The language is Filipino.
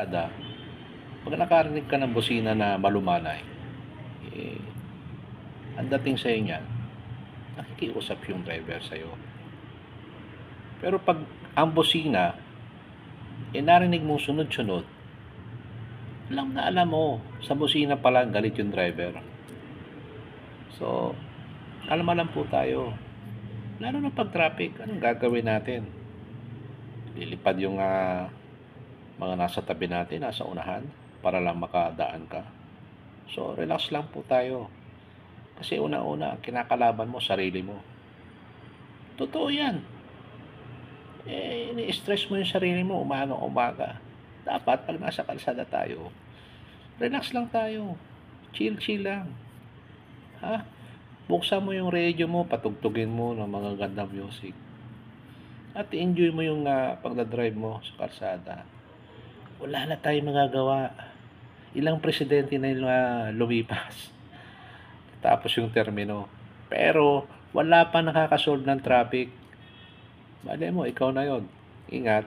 Kada, pag nakarinig ka ng busina na malumanay, eh, ang dating sa'yo niyan, nakikiusap yung driver sa'yo. Pero pag ang busina, narinig mong sunod-sunod, alam na alam mo, sa busina pa lang galit yung driver. So, kalma lang po tayo. Lalo na pag traffic, anong gagawin natin? Lilipad yung mga nasa tabi natin, nasa unahan, para lang makadaan ka. So, relax lang po tayo. Kasi una-una, kinakalaban mo, sarili mo. Totoo yan. Ini-stress mo yung sarili mo, umaga. Dapat, pag nasa kalsada tayo, relax lang tayo. Chill lang. Ha? Buksan mo yung radio mo, patugtugin mo ng mga gandang music. At enjoy mo yung pagdadrive mo sa kalsada. Wala na tayong magagawa. Ilang presidente na yung lumipas. Tapos yung termino. Pero, wala pa nakakasolve ng traffic. Malay mo, ikaw na yon. Ingat.